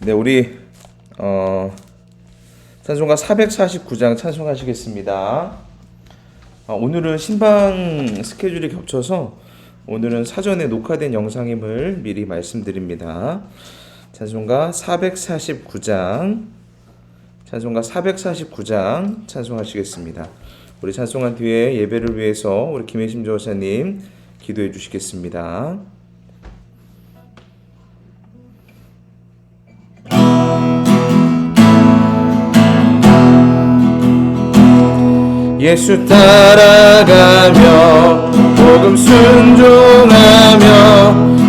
네, 우리 찬송가 449장 찬송하시겠습니다. 오늘은 신방 스케줄이 겹쳐서 오늘은 사전에 녹화된 영상임을 미리 말씀드립니다. 찬송가 449장 찬송하시겠습니다. 우리 찬송한 뒤에 예배를 위해서 우리 김혜심 조사님 기도해 주시겠습니다. 예수 따라가며 복음 순종하며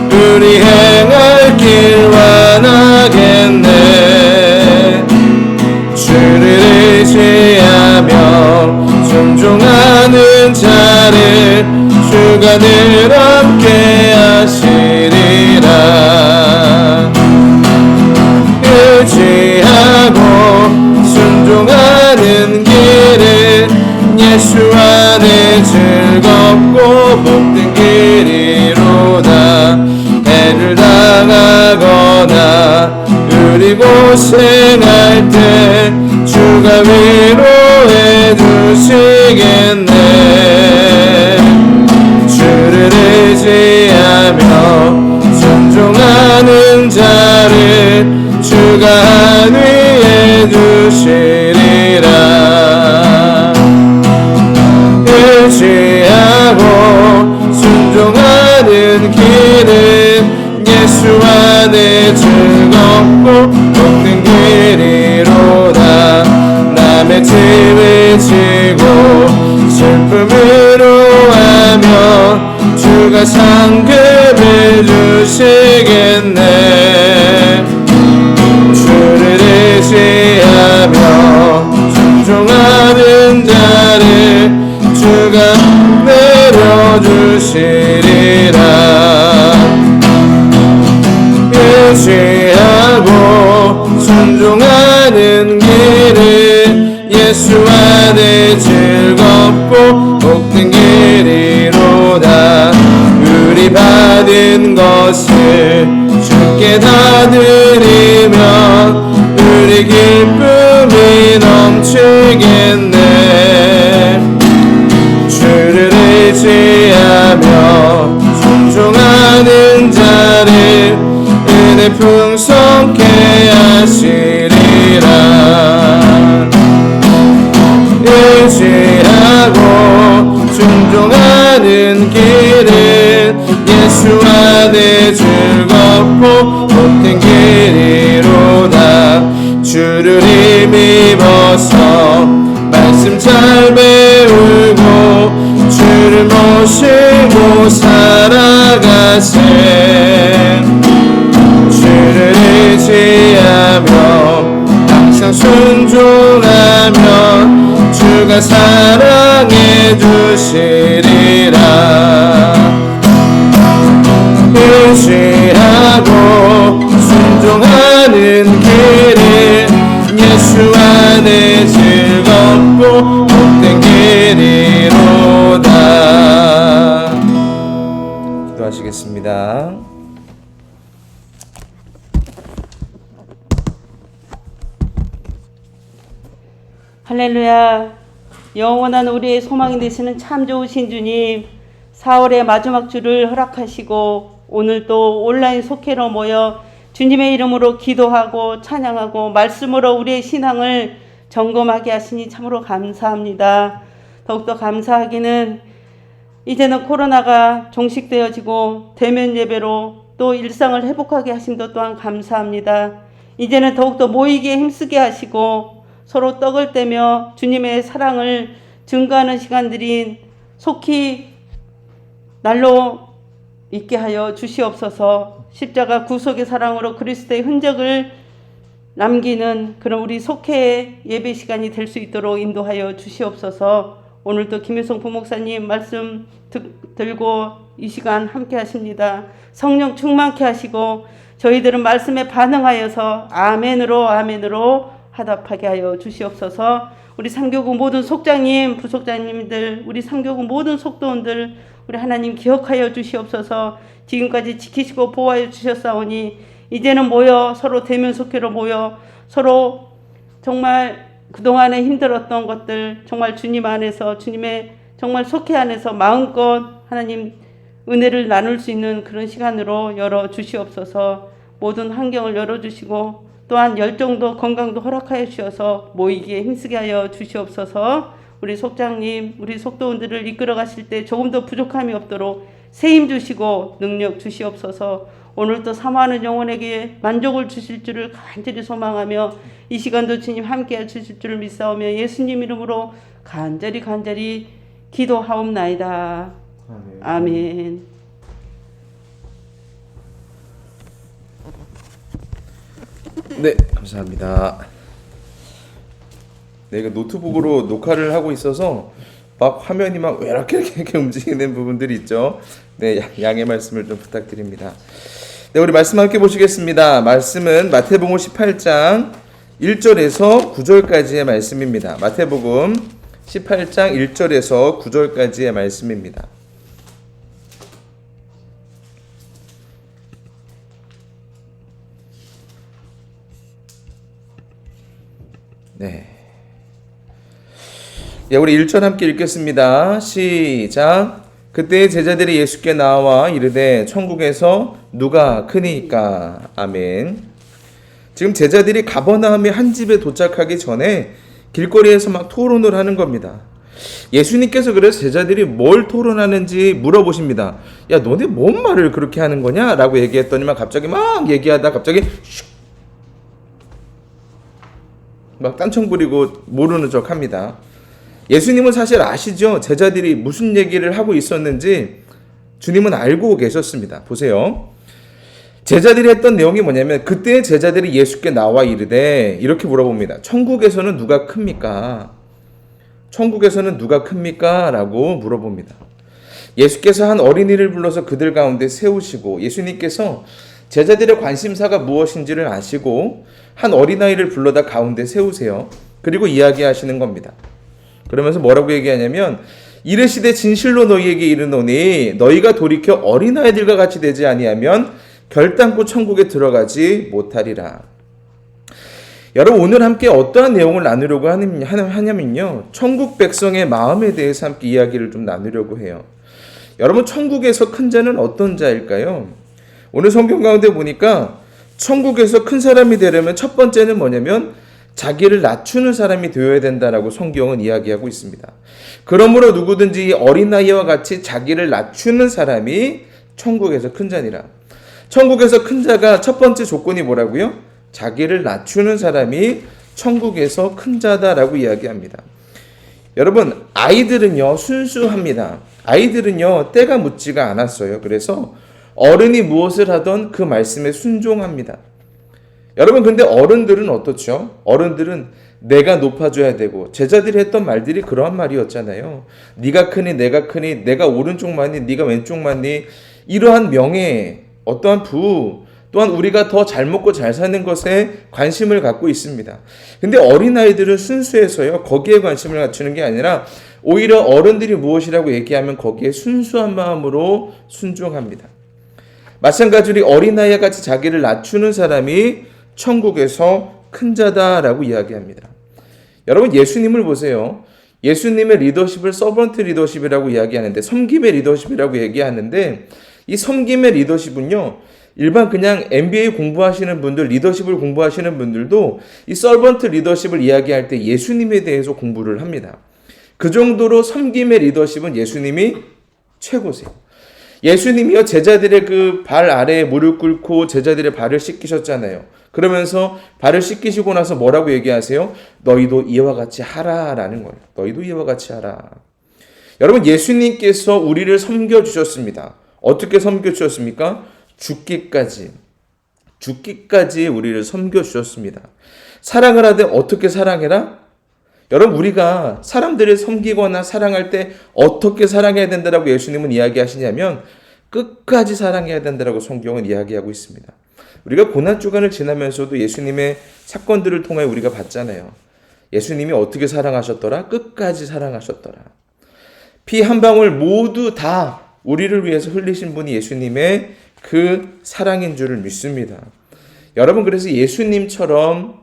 우리 행할 길 완하겠네. 주를 의지하며 순종하는 자를 주가 늘 함께 하시리라. 의지하고 순종하는 길은 예수 안에 즐겁고 복된 길이로다. 해를 당하거나 우리 고생할 때 주가 위로해 주시겠네. 주를 의지하며 순종하는 자를 주가 안위해 주시리라. 의지하고 순종하는 길은 예수 안에 즐겁고 복된 길이로다. 남의 짐을 지고 슬픔으로 하며 주가 상급을 주시겠네. 주를 의지하며 순종하는 자를 주가 내려주시리라. 의지하고 순종하는 길은 예수 안에 즐겁고 복된 길이로다. 우리 받은 것을 주께 다 드리면 우리 기쁨이 넘치겠네. 주를 의지하며 순종하는 자를 은혜 풍성케 하시리라. 의지하고 순종하는 길은 예수 안에 즐겁고 복된 길이로다. 주를 힘입어서 말씀 잘 배우고 주를 모시고 살아가세. 주를 의지하며 항상 순종하며 주가 사랑해 주시리라. 의지하고 순종하는 길은 예수 안에 즐겁고 복된 길이로다. 기도하시겠습니다. 할렐루야. 영원한 우리의 소망이 되시는 참 좋으신 주님, 4월의 마지막 주를 허락하시고 오늘 또 온라인 속회로 모여 주님의 이름으로 기도하고 찬양하고 말씀으로 우리의 신앙을 점검하게 하시니 참으로 감사합니다. 더욱더 감사하기는 이제는 코로나가 종식되어지고 대면 예배로 또 일상을 회복하게 하심도 또한 감사합니다. 이제는 더욱더 모이기에 힘쓰게 하시고 서로 떡을 떼며 주님의 사랑을 증거하는 시간들이 속히 날로 있게 하여 주시옵소서. 십자가 구속의 사랑으로 그리스도의 흔적을 남기는 그런 우리 속회의 예배 시간이 될 수 있도록 인도하여 주시옵소서. 오늘도 김효성 부목사님 말씀 들고 이 시간 함께 하십니다. 성령 충만케 하시고 저희들은 말씀에 반응하여서 아멘으로 화답하게 하여 주시옵소서. 우리 상교구 모든 속장님, 부속장님들, 우리 상교구 모든 속도원들 우리 하나님 기억하여 주시옵소서. 지금까지 지키시고 보호하여 주셨사오니 이제는 모여 서로 대면 속회로 모여 서로 정말 그동안에 힘들었던 것들 정말 주님 안에서 주님의 정말 속회 안에서 마음껏 하나님 은혜를 나눌 수 있는 그런 시간으로 열어 주시옵소서. 모든 환경을 열어 주시고 또한 열정도 건강도 허락하여 주셔서 모이기에 힘쓰게 하여 주시옵소서. 우리 속장님, 우리 속도원들을 이끌어 가실 때 조금 더 부족함이 없도록 세임 주시고 능력 주시옵소서. 오늘도 사모하는 영혼에게 만족을 주실 줄을 간절히 소망하며 이 시간도 주님 함께해 주실 줄을 믿사오며 예수님 이름으로 간절히 기도하옵나이다. 아멘. 네, 감사합니다. 네, 이거 노트북으로 녹화를 하고 있어서 막 화면이 막 이렇게 움직이는 부분들이 있죠. 네, 양해 말씀을 좀 부탁드립니다. 네, 우리 말씀 함께 보시겠습니다. 말씀은 마태복음 18장 1절에서 9절까지의 말씀입니다. 마태복음 18장 1절에서 9절까지의 말씀입니다. 네. 예, 우리 1절 함께 읽겠습니다. 시작. 그때 제자들이 예수께 나와 이르되 천국에서 누가 크니까. 아멘. 지금 제자들이 가버나움의 한 집에 도착하기 전에 길거리에서 막 토론을 하는 겁니다. 예수님께서 그래서 제자들이 뭘 토론하는지 물어보십니다. 야, 너네 뭔 말을 그렇게 하는 거냐? 라고 얘기했더니만 갑자기 막 얘기하다 갑자기 막 딴청 부리고 모르는 척 합니다. 예수님은 사실 아시죠? 제자들이 무슨 얘기를 하고 있었는지 주님은 알고 계셨습니다. 보세요. 제자들이 했던 내용이 뭐냐면 그때 제자들이 예수께 나와 이르되 이렇게 물어봅니다. 천국에서는 누가 큽니까? 천국에서는 누가 큽니까? 라고 물어봅니다. 예수께서 한 어린이를 불러서 그들 가운데 세우시고 예수님께서 제자들의 관심사가 무엇인지를 아시고 한 어린아이를 불러다 가운데 세우세요. 그리고 이야기하시는 겁니다. 그러면서 뭐라고 얘기하냐면 이르시되 진실로 너희에게 이르노니 너희가 돌이켜 어린아이들과 같이 되지 아니하면 결단코 천국에 들어가지 못하리라. 여러분 오늘 함께 어떠한 내용을 나누려고 하냐면요. 천국 백성의 마음에 대해서 함께 이야기를 좀 나누려고 해요. 여러분 천국에서 큰 자는 어떤 자일까요? 오늘 성경 가운데 보니까 천국에서 큰 사람이 되려면 첫 번째는 뭐냐면 자기를 낮추는 사람이 되어야 된다라고 성경은 이야기하고 있습니다. 그러므로 누구든지 어린아이와 같이 자기를 낮추는 사람이 천국에서 큰 자니라. 천국에서 큰 자가 첫 번째 조건이 뭐라고요? 자기를 낮추는 사람이 천국에서 큰 자다라고 이야기합니다. 여러분 아이들은요 순수합니다. 아이들은요 때가 묻지가 않았어요. 그래서 어른이 무엇을 하던 그 말씀에 순종합니다. 여러분 근데 어른들은 어떻죠? 어른들은 내가 높아져야 되고 제자들이 했던 말들이 그러한 말이었잖아요. 네가 크니 내가 크니 내가 오른쪽 맞니 네가 왼쪽 맞니 이러한 명예 어떠한 부 또한 우리가 더 잘 먹고 잘 사는 것에 관심을 갖고 있습니다. 근데 어린아이들은 순수해서요 거기에 관심을 갖추는 게 아니라 오히려 어른들이 무엇이라고 얘기하면 거기에 순수한 마음으로 순종합니다. 마찬가지로 어린아이와 같이 자기를 낮추는 사람이 천국에서 큰 자다라고 이야기합니다. 여러분 예수님을 보세요. 예수님의 리더십을 서번트 리더십이라고 이야기하는데 섬김의 리더십이라고 얘기하는데 이 섬김의 리더십은요. 일반 그냥 MBA 공부하시는 분들, 리더십을 공부하시는 분들도 이 서번트 리더십을 이야기할 때 예수님에 대해서 공부를 합니다. 그 정도로 섬김의 리더십은 예수님이 최고세요. 예수님이요 제자들의 그 발 아래에 무릎 꿇고 제자들의 발을 씻기셨잖아요. 그러면서 발을 씻기시고 나서 뭐라고 얘기하세요? 너희도 이와 같이 하라라는 거예요. 너희도 이와 같이 하라. 여러분 예수님께서 우리를 섬겨주셨습니다. 어떻게 섬겨주셨습니까? 죽기까지 우리를 섬겨주셨습니다. 사랑을 하되 어떻게 사랑해라? 여러분 우리가 사람들을 섬기거나 사랑할 때 어떻게 사랑해야 된다라고 예수님은 이야기하시냐면 끝까지 사랑해야 된다라고 성경은 이야기하고 있습니다. 우리가 고난주간을 지나면서도 예수님의 사건들을 통해 우리가 봤잖아요. 예수님이 어떻게 사랑하셨더라? 끝까지 사랑하셨더라. 피 한 방울 모두 다 우리를 위해서 흘리신 분이 예수님의 그 사랑인 줄을 믿습니다. 여러분, 그래서 예수님처럼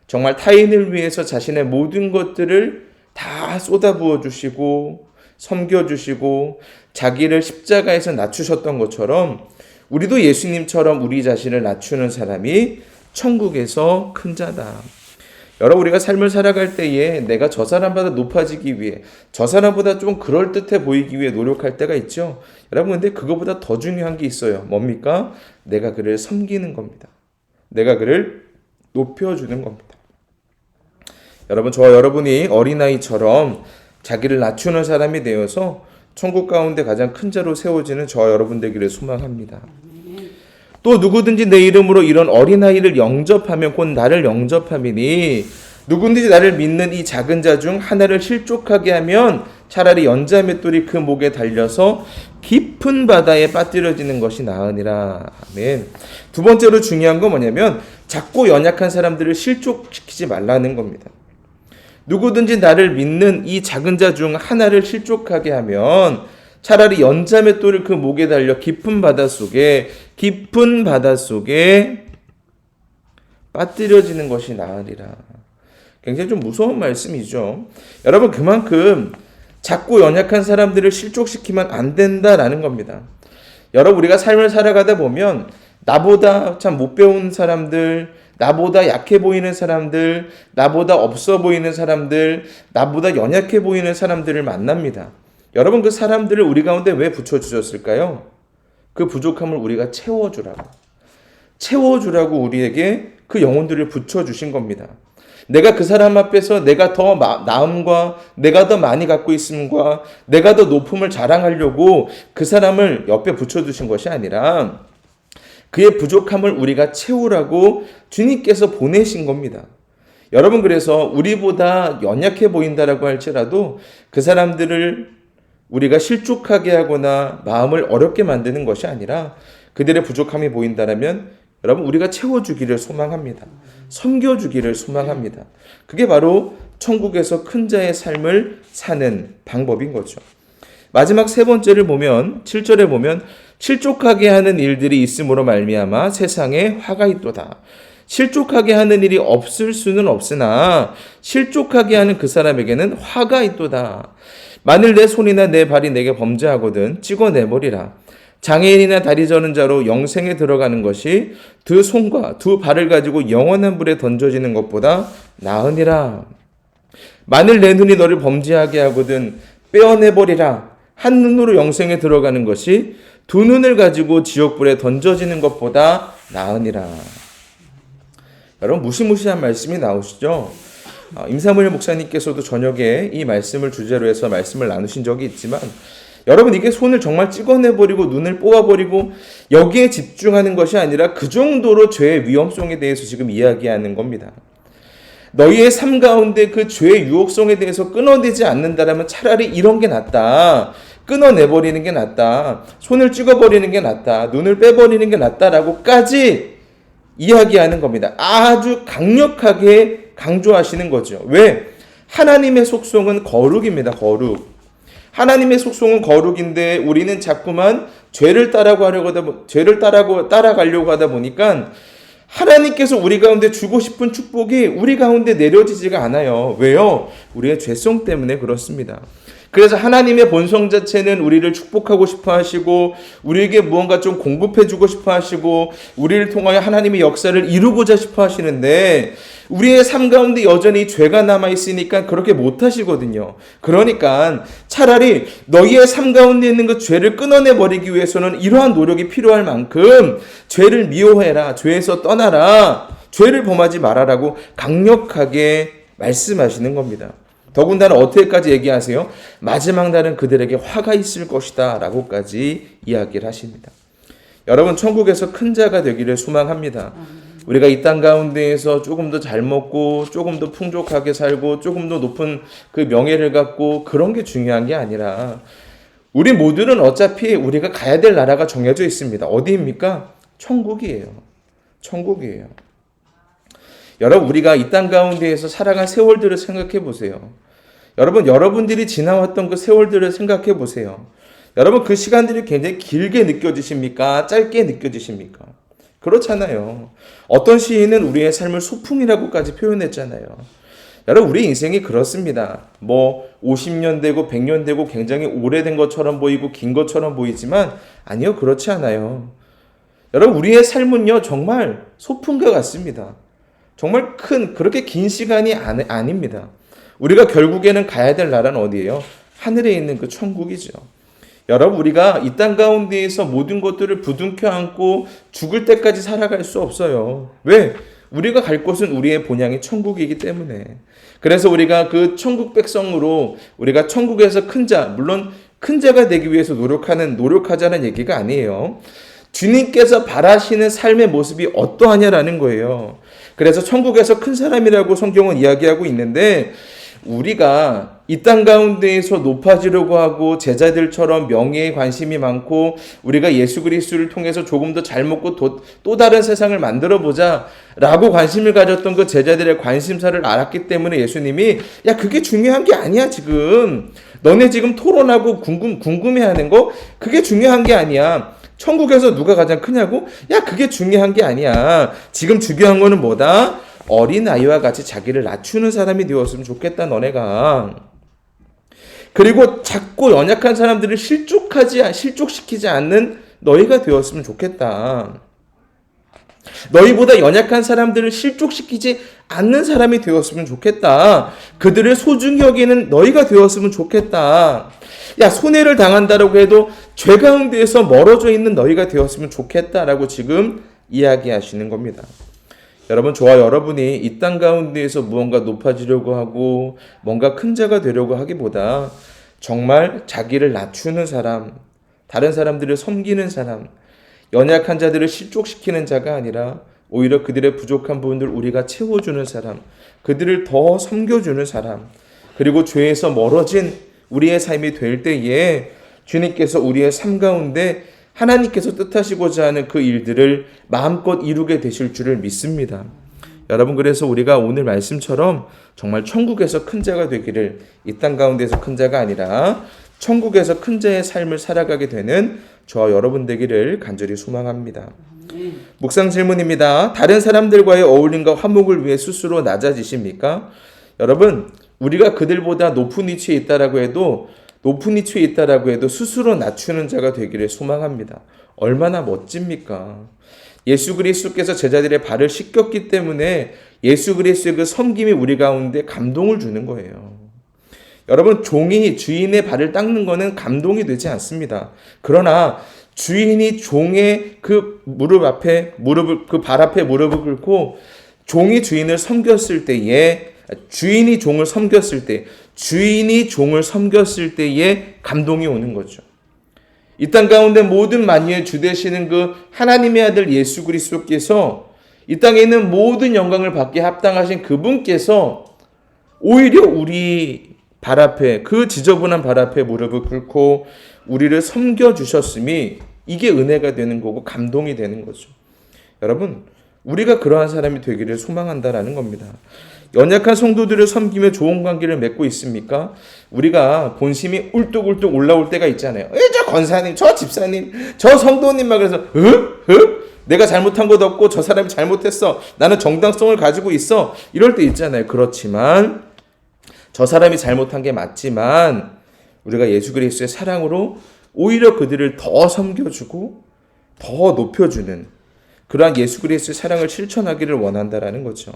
정말 타인을 위해서 자신의 모든 것들을 다 쏟아부어 주시고 섬겨 주시고 자기를 십자가에서 낮추셨던 것처럼 우리도 예수님처럼 우리 자신을 낮추는 사람이 천국에서 큰 자다. 여러분, 우리가 삶을 살아갈 때에 내가 저 사람보다 높아지기 위해, 저 사람보다 좀 그럴듯해 보이기 위해 노력할 때가 있죠. 여러분, 근데 그거보다 더 중요한 게 있어요. 뭡니까? 내가 그를 섬기는 겁니다. 내가 그를 높여주는 겁니다. 여러분, 저와 여러분이 어린아이처럼 자기를 낮추는 사람이 되어서 천국 가운데 가장 큰 자로 세워지는 저와 여러분 되기를 소망합니다. 또 누구든지 내 이름으로 이런 어린아이를 영접하면 곧 나를 영접함이니, 누구든지 나를 믿는 이 작은 자 중 하나를 실족하게 하면 차라리 연자맷돌이 그 목에 달려서 깊은 바다에 빠뜨려지는 것이 나으니라. 아멘. 두 번째로 중요한 건 뭐냐면 작고 연약한 사람들을 실족시키지 말라는 겁니다. 누구든지 나를 믿는 이 작은 자 중 하나를 실족하게 하면 차라리 연자맷돌을 그 목에 달려 깊은 바다 속에 빠뜨려지는 것이 나으리라. 굉장히 좀 무서운 말씀이죠. 여러분, 그만큼 작고 연약한 사람들을 실족시키면 안 된다라는 겁니다. 여러분, 우리가 삶을 살아가다 보면 나보다 참 못 배운 사람들, 나보다 약해 보이는 사람들, 나보다 없어 보이는 사람들, 나보다 연약해 보이는 사람들을 만납니다. 여러분, 그 사람들을 우리 가운데 왜 붙여주셨을까요? 그 부족함을 우리가 채워주라고 우리에게 그 영혼들을 붙여주신 겁니다. 내가 그 사람 앞에서 내가 더 나음과 내가 더 많이 갖고 있음과 내가 더 높음을 자랑하려고 그 사람을 옆에 붙여주신 것이 아니라 그의 부족함을 우리가 채우라고 주님께서 보내신 겁니다. 여러분, 그래서 우리보다 연약해 보인다라고 할지라도 그 사람들을 우리가 실족하게 하거나 마음을 어렵게 만드는 것이 아니라 그들의 부족함이 보인다라면 여러분, 우리가 채워주기를 소망합니다. 섬겨주기를 소망합니다. 그게 바로 천국에서 큰 자의 삶을 사는 방법인 거죠. 마지막 세 번째를 보면 7절에 보면 실족하게 하는 일들이 있음으로 말미암아 세상에 화가 있도다. 실족하게 하는 일이 없을 수는 없으나 실족하게 하는 그 사람에게는 화가 있도다. 만일 내 손이나 내 발이 내게 범죄하거든 찍어내버리라. 장애인이나 다리 저는 자로 영생에 들어가는 것이 두 손과 두 발을 가지고 영원한 불에 던져지는 것보다 나으니라. 만일 내 눈이 너를 범죄하게 하거든 빼어내버리라. 한 눈으로 영생에 들어가는 것이 두 눈을 가지고 지옥불에 던져지는 것보다 나으니라. 여러분, 무시무시한 말씀이 나오시죠? 임사무엘 목사님께서도 저녁에 이 말씀을 주제로 해서 말씀을 나누신 적이 있지만 여러분, 이게 손을 정말 찍어내버리고 눈을 뽑아버리고 여기에 집중하는 것이 아니라 그 정도로 죄의 위험성에 대해서 지금 이야기하는 겁니다. 너희의 삶 가운데 그 죄의 유혹성에 대해서 끊어내지 않는다라면 차라리 이런 게 낫다. 끊어내버리는 게 낫다. 손을 찍어버리는 게 낫다. 눈을 빼버리는 게 낫다라고까지 이야기하는 겁니다. 아주 강력하게 강조하시는 거죠. 왜? 하나님의 속성은 거룩입니다. 거룩. 하나님의 속성은 거룩인데 우리는 자꾸만 죄를 따라가려고 하다 보니까 하나님께서 우리 가운데 주고 싶은 축복이 우리 가운데 내려지지가 않아요. 왜요? 우리의 죄성 때문에 그렇습니다. 그래서 하나님의 본성 자체는 우리를 축복하고 싶어 하시고 우리에게 무언가 좀 공급해 주고 싶어 하시고 우리를 통하여 하나님의 역사를 이루고자 싶어 하시는데 우리의 삶 가운데 여전히 죄가 남아 있으니까 그렇게 못 하시거든요. 그러니까 차라리 너희의 삶 가운데 있는 그 죄를 끊어내 버리기 위해서는 이러한 노력이 필요할 만큼 죄를 미워해라. 죄에서 떠나라. 죄를 범하지 말아라고 강력하게 말씀하시는 겁니다. 더군다나 어떻게까지 얘기하세요? 마지막 날은 그들에게 화가 있을 것이다 라고까지 이야기를 하십니다. 여러분, 천국에서 큰 자가 되기를 소망합니다. 우리가 이 땅 가운데에서 조금 더 잘 먹고 조금 더 풍족하게 살고 조금 더 높은 그 명예를 갖고 그런 게 중요한 게 아니라 우리 모두는 어차피 우리가 가야 될 나라가 정해져 있습니다. 어디입니까? 천국이에요. 천국이에요. 여러분, 우리가 이 땅 가운데에서 살아간 세월들을 생각해 보세요. 여러분, 여러분들이 지나왔던 그 세월들을 생각해 보세요. 여러분, 그 시간들이 굉장히 길게 느껴지십니까? 짧게 느껴지십니까? 그렇잖아요. 어떤 시인은 우리의 삶을 소풍이라고까지 표현했잖아요. 여러분, 우리 인생이 그렇습니다. 뭐 50년 되고 100년 되고 굉장히 오래된 것처럼 보이고 긴 것처럼 보이지만 아니요, 그렇지 않아요. 여러분, 우리의 삶은요 정말 소풍과 같습니다. 정말 그렇게 긴 시간이 아닙니다. 우리가 결국에는 가야 될 나라는 어디예요? 하늘에 있는 그 천국이죠. 여러분, 우리가 이 땅 가운데에서 모든 것들을 부둥켜 안고 죽을 때까지 살아갈 수 없어요. 왜? 우리가 갈 곳은 우리의 본향이 천국이기 때문에. 그래서 우리가 그 천국 백성으로 우리가 천국에서 큰 자, 물론 큰 자가 되기 위해서 노력하자는 얘기가 아니에요. 주님께서 바라시는 삶의 모습이 어떠하냐라는 거예요. 그래서 천국에서 큰 사람이라고 성경은 이야기하고 있는데, 우리가 이 땅 가운데에서 높아지려고 하고 제자들처럼 명예에 관심이 많고 우리가 예수 그리스도를 통해서 조금 더 잘 먹고 또 다른 세상을 만들어 보자 라고 관심을 가졌던 그 제자들의 관심사를 알았기 때문에 예수님이 야, 그게 중요한 게 아니야. 지금 너네 지금 토론하고 궁금해하는 거 그게 중요한 게 아니야. 천국에서 누가 가장 크냐고? 야, 그게 중요한 게 아니야. 지금 중요한 거는 뭐다? 어린아이와 같이 자기를 낮추는 사람이 되었으면 좋겠다, 너네가. 그리고 작고 연약한 사람들을 실족시키지 않는 너희가 되었으면 좋겠다. 너희보다 연약한 사람들을 실족시키지 않는 사람이 되었으면 좋겠다. 그들을 소중히 여기는 너희가 되었으면 좋겠다. 야, 손해를 당한다라고 해도 죄 가운데에서 멀어져 있는 너희가 되었으면 좋겠다라고 지금 이야기하시는 겁니다. 여러분, 저와 여러분이 이 땅 가운데에서 무언가 높아지려고 하고 뭔가 큰 자가 되려고 하기보다 정말 자기를 낮추는 사람, 다른 사람들을 섬기는 사람, 연약한 자들을 실족시키는 자가 아니라 오히려 그들의 부족한 부분들 우리가 채워주는 사람, 그들을 더 섬겨주는 사람, 그리고 죄에서 멀어진 우리의 삶이 될 때에 주님께서 우리의 삶 가운데 하나님께서 뜻하시고자 하는 그 일들을 마음껏 이루게 되실 줄을 믿습니다. 여러분, 그래서 우리가 오늘 말씀처럼 정말 천국에서 큰 자가 되기를, 이 땅 가운데서 큰 자가 아니라 천국에서 큰 자의 삶을 살아가게 되는 저와 여러분 되기를 간절히 소망합니다. 묵상 질문입니다. 다른 사람들과의 어울림과 화목을 위해 스스로 낮아지십니까? 여러분, 우리가 그들보다 높은 위치에 있다라고 해도 스스로 낮추는 자가 되기를 소망합니다. 얼마나 멋집니까? 예수 그리스도께서 제자들의 발을 씻겼기 때문에 예수 그리스도의 그 섬김이 우리 가운데 감동을 주는 거예요. 여러분, 종이 주인의 발을 닦는 것은 감동이 되지 않습니다. 그러나 주인이 종의 그 발 앞에 무릎을 꿇고 종이 주인을 섬겼을 때에 주인이 종을 섬겼을 때에 감동이 오는 거죠. 이 땅 가운데 모든 만유의 주 되시는 그 하나님의 아들 예수 그리스도께서 이 땅에 있는 모든 영광을 받게 합당하신 그분께서 오히려 우리 발 앞에, 그 지저분한 발 앞에 무릎을 꿇고 우리를 섬겨주셨음이 이게 은혜가 되는 거고 감동이 되는 거죠. 여러분, 우리가 그러한 사람이 되기를 소망한다라는 겁니다. 연약한 성도들을 섬기며 좋은 관계를 맺고 있습니까? 우리가 본심이 울뚝울뚝 올라올 때가 있잖아요. 저 권사님, 저 집사님, 저 성도님 막 그래서 내가 잘못한 것도 없고 저 사람이 잘못했어. 나는 정당성을 가지고 있어. 이럴 때 있잖아요. 그렇지만 저 사람이 잘못한 게 맞지만 우리가 예수 그리스도의 사랑으로 오히려 그들을 더 섬겨주고 더 높여주는 그러한 예수 그리스도의 사랑을 실천하기를 원한다라는 거죠.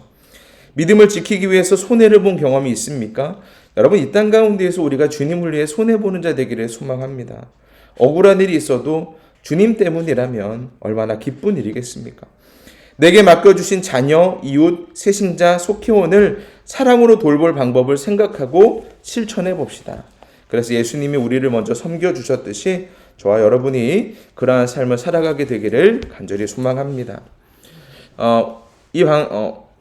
믿음을 지키기 위해서 손해를 본 경험이 있습니까? 여러분, 이 땅 가운데에서 우리가 주님을 위해 손해보는 자 되기를 소망합니다. 억울한 일이 있어도 주님 때문이라면 얼마나 기쁜 일이겠습니까? 내게 맡겨주신 자녀, 이웃, 세신자, 속회원을 사랑으로 돌볼 방법을 생각하고 실천해 봅시다. 그래서 예수님이 우리를 먼저 섬겨주셨듯이 저와 여러분이 그러한 삶을 살아가게 되기를 간절히 소망합니다.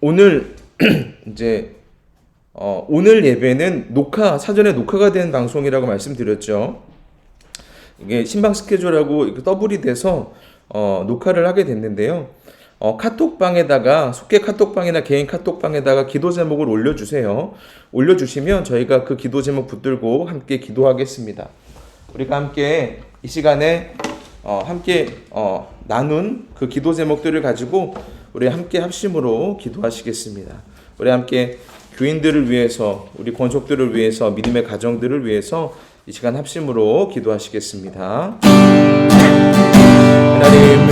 오늘 오늘 예배는 사전에 녹화가 된 방송이라고 말씀드렸죠. 이게 신방 스케줄하고 더블이 돼서 녹화를 하게 됐는데요. 카톡방에다가 속회 카톡방이나 개인 카톡방에다가 기도 제목을 올려주세요. 올려주시면 저희가 그 기도 제목 붙들고 함께 기도하겠습니다. 우리가 함께 이 시간에 함께 나눈 그 기도 제목들을 가지고 우리 함께 합심으로 기도하시겠습니다. 우리 함께 교인들을 위해서, 우리 권속들을 위해서, 믿음의 가정들을 위해서 이 시간 합심으로 기도하시겠습니다. 하나님,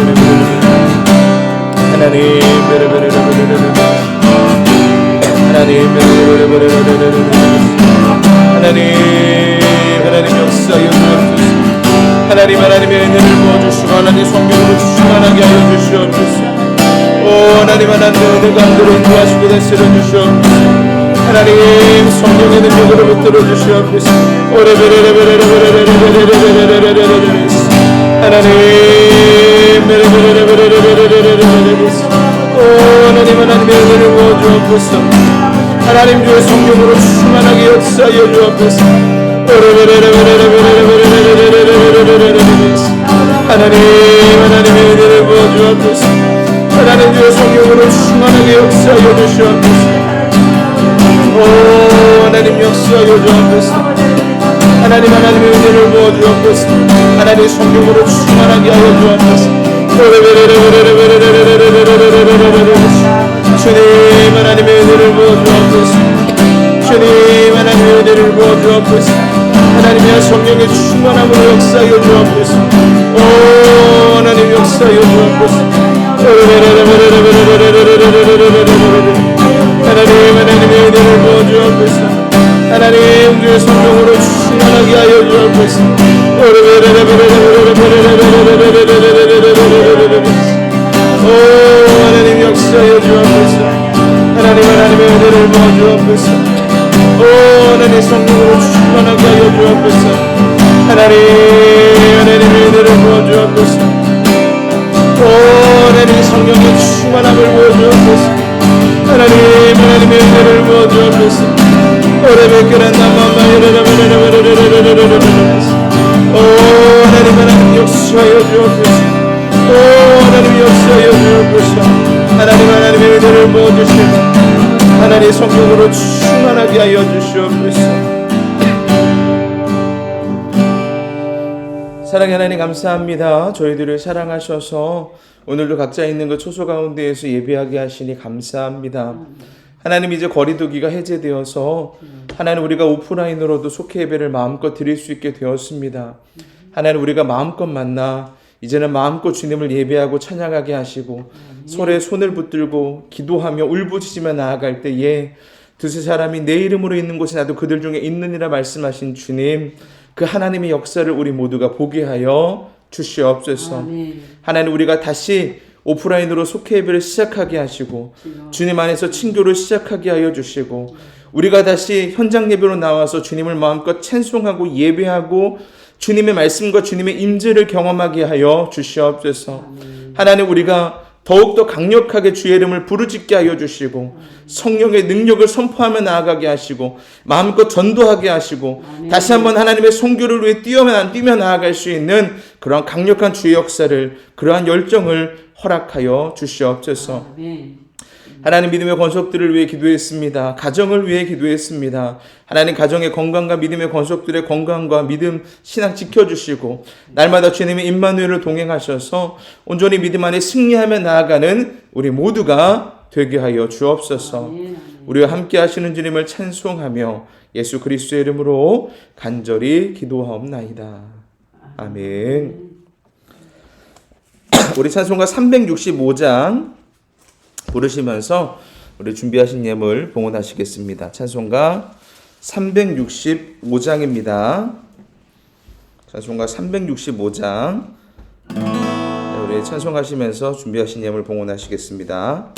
하나님 역사여 주옵소서. 하나님의 은혜를 부어주시고 하나님 성령으로 충만하게 하여 주시옵소서. 오 하나님 은혜 가운데로 인도하시고 다스려 주시옵소서. 하나님 성령의 능력으로 붙들어 주시옵소서. 하나님의 은혜를 부어주옵소서. 하나님 주의 성령으로 충만하게 역사하여 주옵소서. 하나님의 은혜를 부어주옵소서. 하나님 주의 성령으로 충만하게 역사하여 주시옵소서. 오 하나님 역사하여 주옵소서. 하나님의 은혜를 부어주옵소서. 하나님 성령으로 충만하게 하여 주옵소서. 주님 하나님의 은혜를 부어주옵소서. 주님 하나님의 은혜를 부어주옵소서. 하나님의 성령의 충만함으로 역사하여 주옵소서. 오 하나님 역사하여 주옵소서. 하나님의 은혜를 부어주옵소서. 하나님 주의 성령으로 충만하게 하여 주옵소서. 오 하나님 역사하여 주옵소서. 하나님의 은혜를 부어주옵소서. 오 하나님 성령으로 충만하게 하여 주옵소서. 하나님의 은혜를 부어주옵소서. 오 하나님 성령의 충만함을 부어주옵소서. 하나님의 은혜를 부어주옵소서. 오 하나님 역사하여 주옵소서. 오 하나님 역사하여 주옵소서. 하나님의 은혜를 부어주시고 하나님 성령으로 충만하게 하여 주시옵소서. 사랑의 하나님 감사합니다. 저희들을 사랑하셔서 오늘도 각자 있는 그 초소 가운데에서 예배하게 하시니 감사합니다. 하나님 이제 거리두기가 해제되어서 하나님 우리가 오프라인으로도 속회 예배를 마음껏 드릴 수 있게 되었습니다. 하나님 우리가 마음껏 만나 이제는 마음껏 주님을 예배하고 찬양하게 하시고 손에 손을 붙들고 기도하며 울부짖으며 나아갈 때에 두세 사람이 내 이름으로 있는 곳에 나도 그들 중에 있느니라 말씀하신 주님, 그 하나님의 역사를 우리 모두가 보게 하여 주시옵소서. 아멘. 하나님 우리가 다시 오프라인으로 속회 예배를 시작하게 하시고 주님 안에서 친교를 시작하게 하여 주시고 우리가 다시 현장 예배로 나와서 주님을 마음껏 찬송하고 예배하고 주님의 말씀과 주님의 임재를 경험하게 하여 주시옵소서. 하나님 우리가 더욱더 강력하게 주의 이름을 부르짖게 하여 주시고 성령의 능력을 선포하며 나아가게 하시고 마음껏 전도하게 하시고 다시 한번 하나님의 선교를 위해 뛰며 나아갈 수 있는 그러한 강력한 주의 역사를, 그러한 열정을 허락하여 주시옵소서. 하나님 믿음의 권속들을 위해 기도했습니다. 가정을 위해 기도했습니다. 하나님 가정의 건강과 믿음의 권속들의 건강과 믿음 신앙 지켜주시고 날마다 주님의 임마누엘을 동행하셔서 온전히 믿음 안에 승리하며 나아가는 우리 모두가 되게 하여 주옵소서. 우리와 함께 하시는 주님을 찬송하며 예수 그리스도의 이름으로 간절히 기도하옵나이다. 아멘. 우리 찬송가 365장 부르시면서 우리 준비하신 예물 봉헌하시겠습니다. 찬송가 365장입니다. 찬송가 365장. 우리 찬송하시면서 준비하신 예물 봉헌하시겠습니다.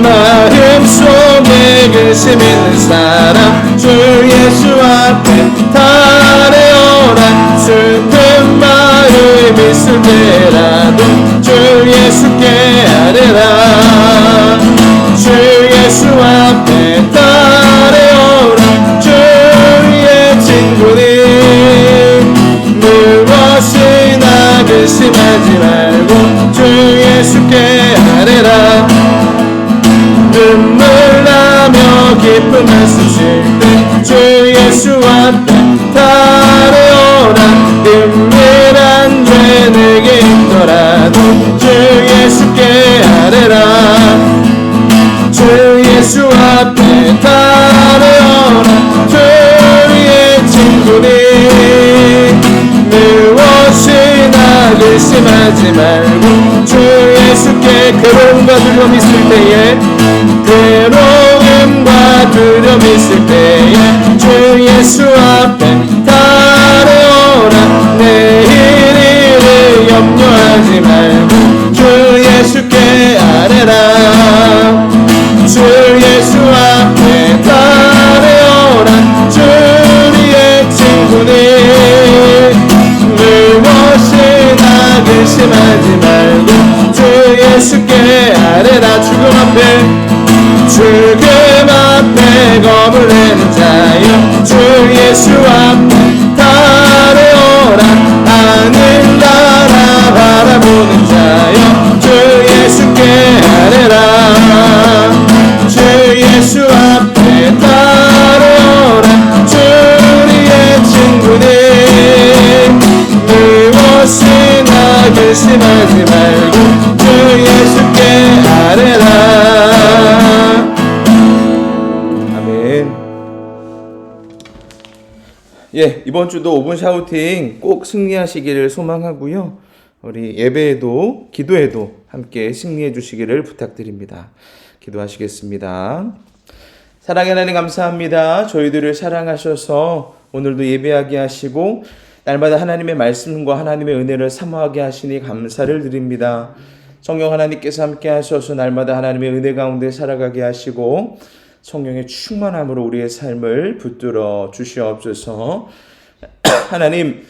마음속에 근심 있는 사람 주 예수 앞에 달려오라. 슬픈 마음 있을 때라도 주 예수께 아뢰라. 주 예수 앞에 달려오라. 주의 친구님 무엇이나 근심하지 말고 주 예수께 아뢰라. 눈물 나며 기쁨 한숨 쉴 때 주의 예수 앞에 달려오라. 은밀한 죄 내게 있더라도 주 예수께 아뢰라. 주 예수 앞에 달려오라. 주의 친구니 무엇이나 의심하지 말고 주 예수께 괴로움과 두려움 있을 때에 괴로움과 두려움 있을 때에 주 예수 앞에 달려오라. 내일을 염려하지 말고 주 예수께 아뢰라. 주 예수 앞에 달려오라. 주의 친구니 무엇이나 의심하지 말고 주 예수께 아뢰라. 죽음 앞에 겁을 내는 자여 주 예수 앞에 달려오라. 하늘나라 바라보는 자여 주 예수께 아뢰라. 주 예수 앞에 달려오라. 주의 친구니 무엇이나 의심하지 말고 주 예수께 아뢰라. 아멘. 예, 이번 주도 5분 샤우팅 꼭 승리하시기를 소망하고요. 우리 예배에도 기도에도 함께 승리해 주시기를 부탁드립니다. 기도하시겠습니다. 사랑의 하나님 감사합니다. 저희들을 사랑하셔서 오늘도 예배하게 하시고 날마다 하나님의 말씀과 하나님의 은혜를 사모하게 하시니 감사를 드립니다. 성령 하나님께서 함께 하셔서 날마다 하나님의 은혜 가운데 살아가게 하시고 성령의 충만함으로 우리의 삶을 붙들어 주시옵소서. 하나님,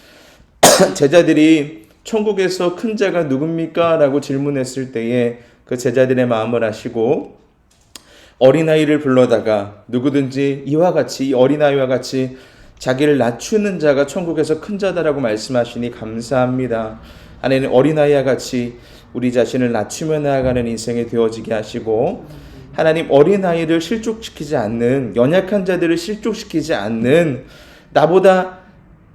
제자들이 천국에서 큰 자가 누굽니까? 라고 질문했을 때에 그 제자들의 마음을 아시고 어린아이를 불러다가 누구든지 이와 같이, 이 어린아이와 같이 자기를 낮추는 자가 천국에서 큰 자다라고 말씀하시니 감사합니다. 하나님, 어린아이와 같이 우리 자신을 낮추며 나아가는 인생이 되어지게 하시고 하나님, 어린아이를 실족시키지 않는, 연약한 자들을 실족시키지 않는, 나보다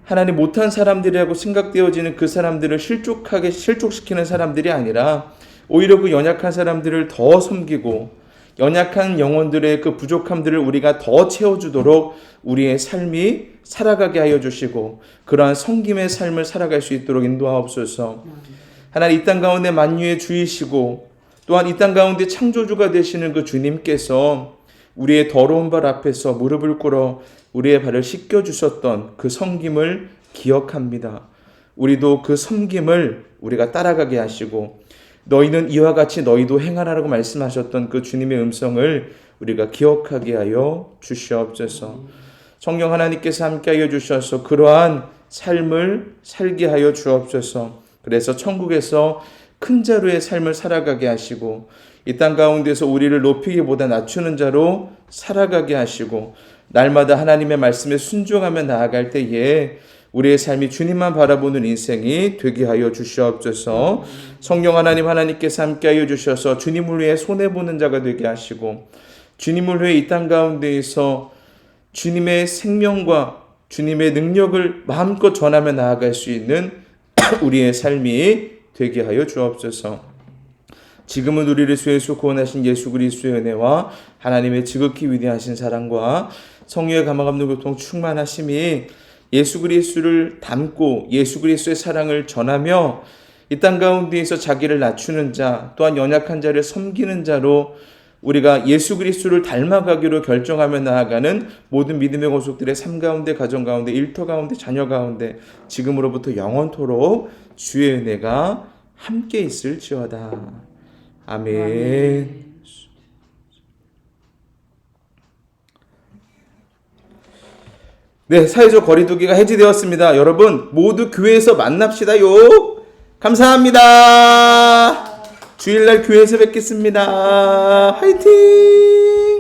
하나님 못한 사람들이라고 생각되어지는 그 사람들을 실족시키는 사람들이 아니라 오히려 그 연약한 사람들을 더 섬기고 연약한 영혼들의 그 부족함들을 우리가 더 채워주도록 우리의 삶이 살아가게 하여 주시고 그러한 섬김의 삶을 살아갈 수 있도록 인도하옵소서. 하나님, 이 땅 가운데 만유의 주이시고 또한 이 땅 가운데 창조주가 되시는 그 주님께서 우리의 더러운 발 앞에서 무릎을 꿇어 우리의 발을 씻겨주셨던 그 섬김을 기억합니다. 우리도 그 섬김을 우리가 따라가게 하시고 너희는 이와 같이 너희도 행하라고 말씀하셨던 그 주님의 음성을 우리가 기억하게 하여 주시옵소서. 성령 하나님께서 함께하여 주셔서 그러한 삶을 살게 하여 주옵소서. 그래서 천국에서 큰 자로의 삶을 살아가게 하시고 이 땅 가운데서 우리를 높이기보다 낮추는 자로 살아가게 하시고 날마다 하나님의 말씀에 순종하며 나아갈 때에 우리의 삶이 주님만 바라보는 인생이 되게 하여 주시옵소서. 성령 하나님, 하나님께서 함께하여 주셔서 주님을 위해 손해보는 자가 되게 하시고 주님을 위해 이 땅 가운데에서 주님의 생명과 주님의 능력을 마음껏 전하며 나아갈 수 있는 우리의 삶이 되게 하여 주옵소서. 지금은 우리를 주 예수 구원하신 예수 그리스도의 은혜와 하나님의 지극히 위대하신 사랑과 성령의 감화감동 교통 충만하심이 예수 그리스도를 닮고 예수 그리스도의 사랑을 전하며 이 땅 가운데에서 자기를 낮추는 자 또한 연약한 자를 섬기는 자로 우리가 예수 그리스도를 닮아가기로 결정하며 나아가는 모든 믿음의 권속들의 삶 가운데, 가정 가운데, 일터 가운데, 자녀 가운데 지금으로부터 영원토록 주의 은혜가 함께 있을지어다. 아멘. 네, 사회적 거리두기가 해제되었습니다. 여러분 모두 교회에서 만납시다요. 감사합니다. 주일날 교회에서 뵙겠습니다. 화이팅!